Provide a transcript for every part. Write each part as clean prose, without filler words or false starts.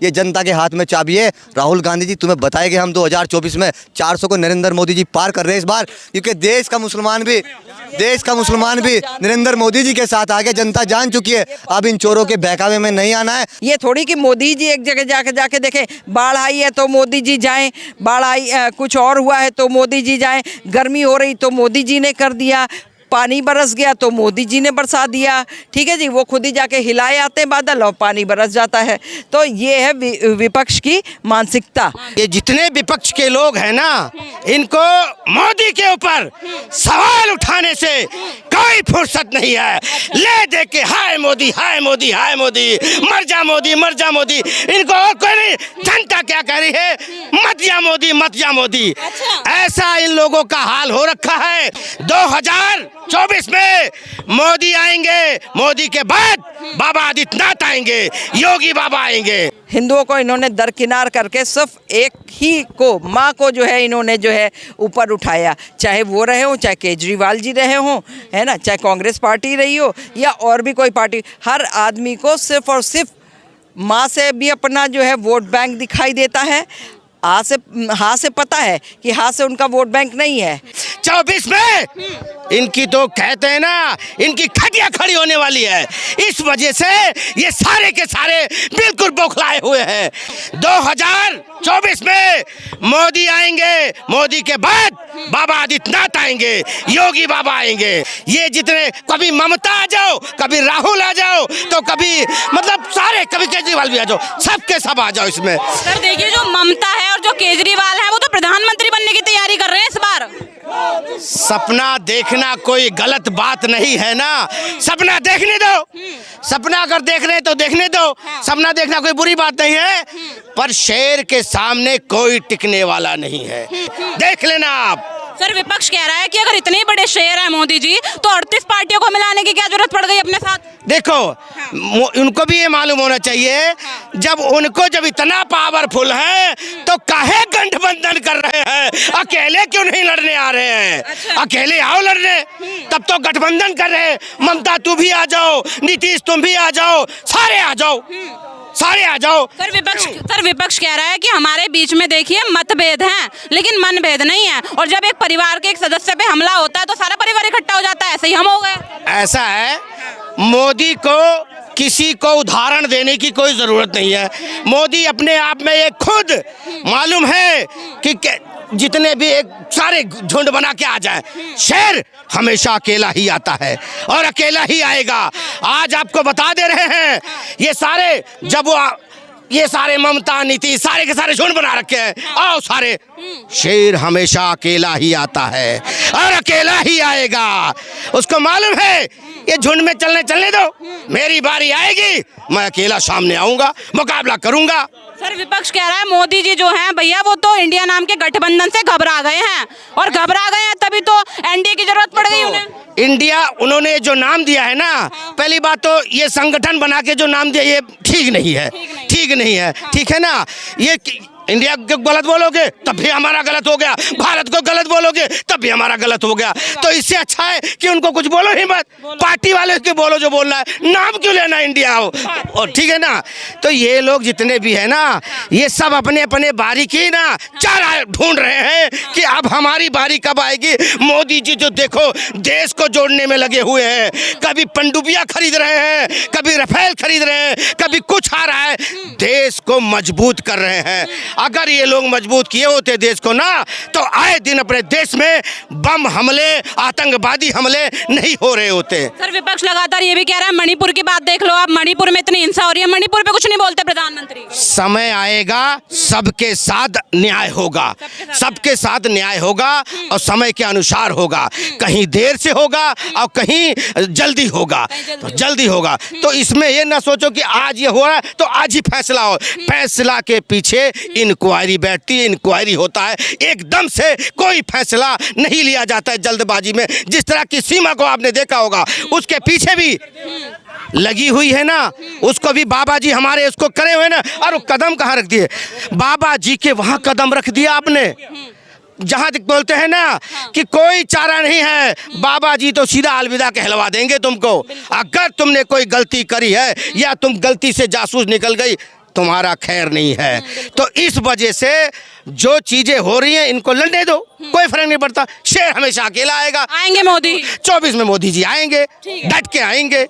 ये जनता के हाथ में चाबी है। राहुल गांधी जी, तुम्हें बताएंगे हम 2024 में 400 को नरेंद्र मोदी जी पार कर रहे हैं इस बार, क्योंकि देश का मुसलमान भी नरेंद्र मोदी जी के साथ आगे। जनता जान चुकी है, अब इन चोरों के बहकावे में नहीं आना है। ये थोड़ी कि मोदी जी एक जगह जाके देखें, बाढ़ आई है तो मोदी जी जाएं, बाढ़ आई कुछ और हुआ है तो मोदी जी जाएं, गर्मी हो रही तो मोदी जी ने कर दिया, पानी बरस गया तो मोदी जी ने बरसा दिया। ठीक है जी, वो खुद ही जाके हिलाए आते हैं बादल और पानी बरस जाता है। तो ये है विपक्ष की मानसिकता। ये जितने विपक्ष के लोग हैं ना, इनको मोदी के ऊपर सवाल उठाने से कोई फुर्सत नहीं है। ले दे के हाय मोदी हाय मोदी हाय मोदी, मर जा मोदी मर जा मोदी। इनको और कोई नहीं, जनता क्या कह रही है, मत जा मोदी मत जा मोदी। ऐसा इन लोगों का हाल हो रखा है। 2024 में मोदी आएंगे, मोदी के बाद बाबा आदित्यनाथ आएंगे, योगी बाबा आएंगे। हिंदुओं को इन्होंने दरकिनार करके सिर्फ एक ही को, माँ को जो है इन्होंने जो है ऊपर उठाया। चाहे वो रहे हो, चाहे केजरीवाल जी रहे हों, है ना, चाहे कांग्रेस पार्टी रही हो या और भी कोई पार्टी, हर आदमी को सिर्फ और सिर्फ माँ से भी अपना जो है वोट बैंक दिखाई देता है। हाँ से पता है कि हाँ से उनका वोट बैंक नहीं है। 24 में इनकी तो कहते हैं ना, इनकी खटिया खड़ी होने वाली है। इस वजह से ये सारे के सारे बिल्कुल बौखलाए हुए हैं। 2024 में मोदी आएंगे, मोदी के बाद बाबा आदित्यनाथ आएंगे, योगी बाबा आएंगे। ये जितने, कभी ममता आ जाओ, कभी राहुल आ जाओ, तो कभी मतलब सारे, कभी केजरीवाल भी आ जाओ, सबके सब आ जाओ इसमें। सर देखिए, जो ममता है और जो केजरीवाल है वो तो प्रधानमंत्री बनने की तैयारी कर रहे हैं इस बार। सपना देखना कोई गलत बात नहीं है ना, सपना देखने दो। सपना अगर देख रहे तो देखने दो, सपना देखना कोई बुरी बात नहीं है, पर शेर के सामने कोई टिकने वाला नहीं है। देख लेना आप। सर विपक्ष कह रहा है कि अगर इतने बड़े शेर है मोदी जी, तो 38 पार्टियों को मिलाने की क्या जरूरत पड़ गई अपने साथ। देखो, उनको भी ये मालूम होना चाहिए, जब इतना पावरफुल है तो काहे गठबंधन कर रहे हैं, अकेले क्यों नहीं लड़ने आ रहे हैं। अकेले आओ लड़ने, तब तो गठबंधन कर रहे हैं। ममता तू भी आ जाओ, नीतीश तुम भी आ जाओ, सारे आ जाओ, सारे आ जाओ। सर विपक्ष कह रहा है कि हमारे बीच में देखिए मतभेद हैं, लेकिन मनभेद नहीं है, और जब एक परिवार के एक सदस्य पे हमला होता है तो सारा परिवार इकट्ठा हो जाता है। ऐसे ही हम हो गए। ऐसा है, मोदी को किसी को उदाहरण देने की कोई जरूरत नहीं है। मोदी अपने आप में एक खुद मालूम है कि जितने भी एक सारे झुंड बना के आ जाए, शेर हमेशा अकेला ही आता है और अकेला ही आएगा। आज आपको बता दे रहे हैं, ये सारे जब वो ये सारे ममता नीति सारे के सारे झुंड बना रखे हैं, आओ सारे, शेर हमेशा अकेला ही आता है और अकेला ही आएगा। उसको मालूम है ये झुंड में चलने दो, मेरी बारी आएगी, मैं अकेला सामने आऊंगा, मुकाबला करूंगा। सर विपक्ष कह रहा है मोदी जी जो हैं भैया, वो तो इंडिया नाम के गठबंधन से घबरा गए हैं, और घबरा गए हैं तभी तो एनडीए की जरूरत पड़ गई उन्हें। इंडिया उन्होंने जो नाम दिया है ना, पहली बात तो ये संगठन बना के जो नाम दिया ये ठीक नहीं है, ठीक नहीं है, ठीक है ना। ये इंडिया को गलत बोलोगे तब भी हमारा गलत हो गया, भारत को गलत बोलोगे तब भी हमारा गलत हो गया। तो इससे अच्छा है कि उनको कुछ बोलो ही मत, पार्टी वाले के बोलो जो बोलना है, नाम क्यों लेना इंडिया हो, और ठीक है ना। तो ये लोग जितने भी है ना, ये सब अपने अपने बारी की ना चारा ढूंढ रहे हैं कि अब हमारी बारी कब आएगी। मोदी जी जो देखो देश को जोड़ने में लगे हुए हैं, कभी पनडुब्बियां खरीद रहे हैं, कभी राफेल खरीद रहे हैं, कभी कुछ आ रहा है, देश को मजबूत कर रहे हैं। अगर ये लोग मजबूत किए होते देश को ना, तो आए दिन अपने देश में बम हमले, आतंकवादी हमले नहीं हो रहे होते। सर विपक्ष लगातार ये भी कह रहा है, मणिपुर की बात देख लो आप, मणिपुर में इतनी हिंसा हो रही है, मणिपुर पे कुछ नहीं बोलते प्रधानमंत्री। समय आएगा, सबके साथ न्याय होगा, सबके साथ न्याय होगा और समय के अनुसार होगा। कहीं देर से होगा और कहीं जल्दी होगा, तो जल्दी होगा। तो इसमें ये ना सोचो कि आज ये हो रहा है तो आज ही फैसला हो। फैसला के पीछे इंक्वायरी बैठती है, इंक्वायरी होता है, एकदम से कोई फैसला नहीं लिया जाता है जल्दबाजी में। जिस तरह की सीमा को आपने देखा होगा, उसके पीछे भी लगी हुई है ना, उसको भी बाबा जी हमारे उसको करे हुए ना, और वो कदम कहाँ रख दिए, बाबा जी के वहाँ कदम रख दिया आपने। जहाँ तक बोलते हैं ना कि कोई चारा नहीं है, बाबा जी तो सीधा अलविदा कहलवा देंगे तुमको। अगर तुमने कोई गलती करी है या तुम गलती से जासूस निकल गई, तुम्हारा खैर नहीं है। तो इस वजह से जो चीजें हो रही हैं इनको लड़ने दो, कोई फर्क नहीं पड़ता। शेर हमेशा अकेला आएगा। आएंगे मोदी। 24 में मोदी जी आएंगे, डट के आएंगे।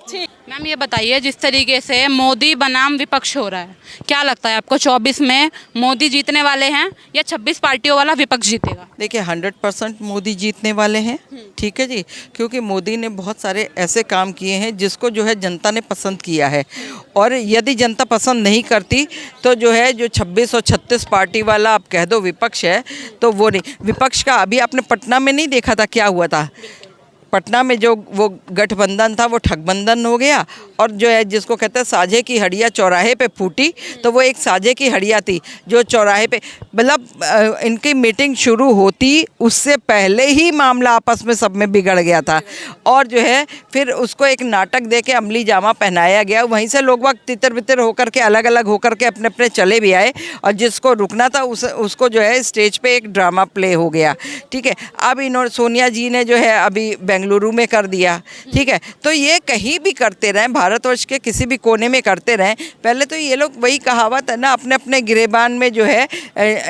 मैम ये बताइए, जिस तरीके से मोदी बनाम विपक्ष हो रहा है, क्या लगता है आपको 24 में मोदी जीतने वाले हैं या 26 पार्टियों वाला विपक्ष जीतेगा? देखिए 100% मोदी जीतने वाले हैं, ठीक है जी, क्योंकि मोदी ने बहुत सारे ऐसे काम किए हैं जिसको जो है जनता ने पसंद किया है। और यदि जनता पसंद नहीं करती तो जो है जो 26 और 36 पार्टी वाला आप कह दो विपक्ष है, तो वो नहीं। विपक्ष का अभी आपने पटना में नहीं देखा था क्या हुआ था? पटना में जो वो गठबंधन था वो ठगबंधन हो गया, और जो है जिसको कहते हैं साझे की हड़िया चौराहे पे फूटी, तो वो एक साझे की हड़िया थी जो चौराहे पे, मतलब इनकी मीटिंग शुरू होती उससे पहले ही मामला आपस में सब में बिगड़ गया था। और जो है फिर उसको एक नाटक दे के अमली जामा पहनाया गया, वहीं से लोग वक्त तितर बितर होकर के अलग अलग होकर के अपने अपने चले भी आए, और जिसको रुकना था उसको जो है स्टेज पे एक ड्रामा प्ले हो गया, ठीक है। अब इन्होंने सोनिया जी ने जो है अभी बेंगलुरु में कर दिया, ठीक है। तो ये कहीं भी करते रहें, भारतवर्ष के किसी भी कोने में करते रहें, पहले तो ये लोग वही कहावत है ना, अपने अपने गिरेबान में जो है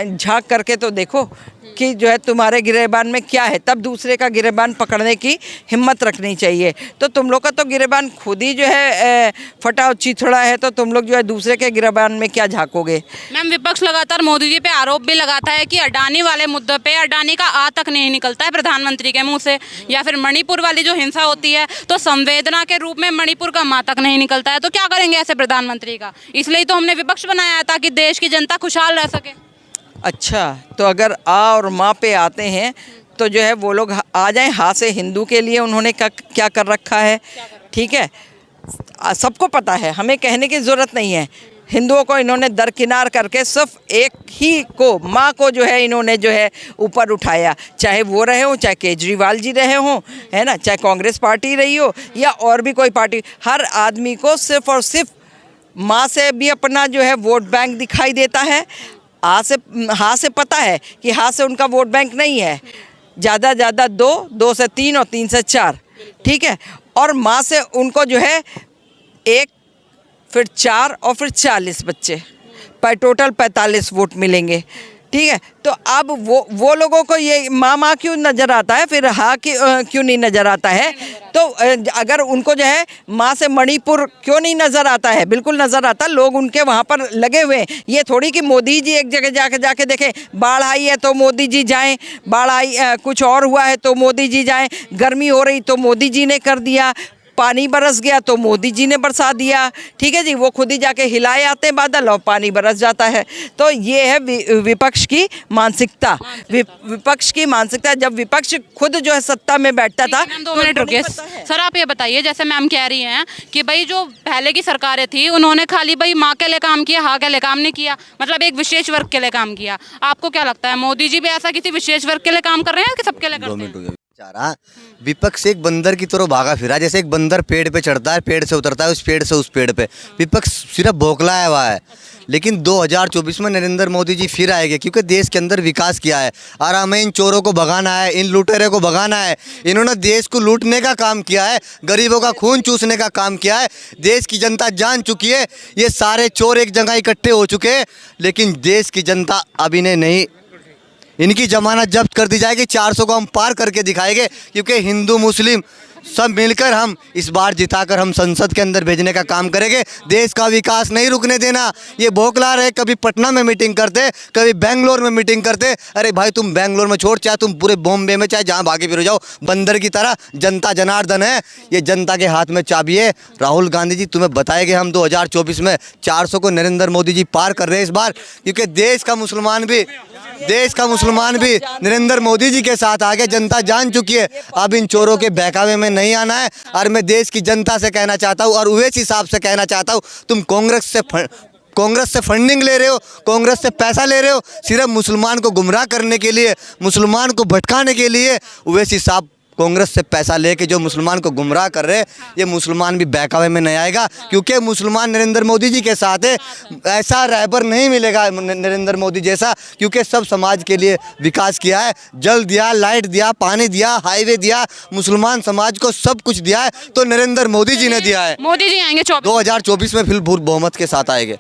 झांक करके तो देखो कि जो है तुम्हारे गिरेबान में क्या है, तब दूसरे का गिरेबान पकड़ने की हिम्मत रखनी चाहिए। तो तुम लोग का तो गिरेबान खुद ही जो है फटा और चिथड़ा है, तो तुम लोग जो है दूसरे के गिरेबान में क्या झांकोगे? मैम विपक्ष लगातार मोदी जी पे आरोप भी लगाता है कि अडानी वाले मुद्दे पे अडानी का आ तक नहीं निकलता है प्रधानमंत्री के मुंह से, या फिर मणिपुर वाली जो हिंसा होती है तो संवेदना के रूप में मणिपुर का मा तक नहीं निकलता है। तो क्या करेंगे ऐसे प्रधानमंत्री का? इसलिए तो हमने विपक्ष बनाया है, ताकि देश की जनता खुशहाल रह सके। अच्छा, तो अगर आ और माँ पे आते हैं तो जो है वो लोग आ जाएं। हाँ से हिंदू के लिए उन्होंने क्या कर रखा है, ठीक है, सबको पता है, हमें कहने की ज़रूरत नहीं है। हिंदुओं को इन्होंने दरकिनार करके सिर्फ एक ही को, माँ को जो है इन्होंने जो है ऊपर उठाया, चाहे वो रहे हो, चाहे केजरीवाल जी रहे हों, है ना, चाहे कांग्रेस पार्टी रही हो या और भी कोई पार्टी, हर आदमी को सिर्फ और सिर्फ माँ से भी अपना जो है वोट बैंक दिखाई देता है। हाँ से पता है कि हाँ से उनका वोट बैंक नहीं है, ज़्यादा ज़्यादा 2 से 3 और 3 से 4, ठीक है। और माँ से उनको जो है 1 फिर 4 और फिर 40 बच्चे, पर टोटल 45 वोट मिलेंगे, ठीक है। तो अब वो लोगों को ये माँ क्यों नज़र आता है, फिर हाँ क्यों नहीं नज़र आता है? तो अगर उनको जो है माँ से मणिपुर क्यों नहीं नज़र आता है? बिल्कुल नज़र आता, लोग उनके वहाँ पर लगे हुए हैं। ये थोड़ी कि मोदी जी एक जगह जाके देखें, बाढ़ आई है तो मोदी जी जाएं, बाढ़ आई कुछ और हुआ है तो मोदी जी जाएं, गर्मी हो रही तो मोदी जी ने कर दिया, पानी बरस गया तो मोदी जी ने बरसा दिया, ठीक है जी, वो खुद ही जाके हिलाए आते बादल और पानी बरस जाता है। तो ये है विपक्ष की मानसिकता, विपक्ष की मानसिकता। जब विपक्ष खुद जो है सत्ता में बैठता था। मैम 2 मिनट रुकिए सर, आप ये बताइए, जैसे मैम कह रही हैं कि भाई जो पहले की सरकारें थी उन्होंने खाली भाई माँ के लिए काम किया, हाँ के लिए काम नहीं किया, मतलब एक विशेष वर्ग के लिए काम किया। आपको क्या लगता है मोदी जी भी ऐसा किसी विशेष वर्ग के लिए काम कर रहे हैं कि सबके लिए करते हैं? चारा विपक्ष एक बंदर की तरह भागा फिरा, जैसे एक बंदर पेड़ पे चढ़ता है, पेड़ से उतरता है, उस पेड़ से उस पेड़ पे। विपक्ष सिर्फ भोखला हुआ है। लेकिन 2024 में नरेंद्र मोदी जी फिर आएंगे, क्योंकि देश के अंदर विकास किया है। आराम में इन चोरों को भगाना है, इन लुटेरे को भगाना है। इन्होंने देश को लूटने का काम किया है, गरीबों का खून चूसने का काम किया है। देश की जनता जान चुकी है, ये सारे चोर एक जगह इकट्ठे हो चुके हैं, लेकिन देश की जनता अब इन्हें नहीं, इनकी जमानत जब्त कर दी जाएगी। 400 को हम पार करके दिखाएंगे, क्योंकि हिंदू मुस्लिम सब मिलकर हम इस बार जिताकर हम संसद के अंदर भेजने का काम करेंगे। देश का विकास नहीं रुकने देना। ये बौखला रहे, कभी पटना में मीटिंग करते, कभी बेंगलोर में मीटिंग करते। अरे भाई तुम बेंगलोर में छोड़, चाहे तुम पूरे बॉम्बे में, चाहे जहाँ भागे फिर जाओ, बंदर की तरह। जनता जनार्दन है, ये जनता के हाथ में चाबी है। राहुल गांधी जी तुम्हें बताएंगे हम 2024 में 400 को नरेंद्र मोदी जी पार कर रहे हैं इस बार, क्योंकि देश का मुसलमान भी नरेंद्र मोदी जी के साथ आ गया। जनता जान चुकी है, अब इन चोरों के बहकावे में नहीं आना है। और मैं देश की जनता से कहना चाहता हूँ, और उस हिसाब से कहना चाहता हूँ, तुम कांग्रेस से फंडिंग ले रहे हो, कांग्रेस से पैसा ले रहे हो, सिर्फ मुसलमान को गुमराह करने के लिए, मुसलमान को भटकाने के लिए। वैसी साहब कांग्रेस से पैसा लेके जो मुसलमान को गुमराह कर रहे हैं, ये मुसलमान भी बहकावे में नहीं आएगा, क्योंकि मुसलमान नरेंद्र मोदी जी के साथ है। ऐसा रहबर नहीं मिलेगा नरेंद्र मोदी जैसा, क्योंकि सब समाज के लिए विकास किया है। जल दिया, लाइट दिया, पानी दिया, हाईवे दिया, मुसलमान समाज को सब कुछ दिया है, तो नरेंद्र मोदी जी ने दिया है। मोदी जी आएंगे 2024 में फिर बहुमत के साथ आएंगे।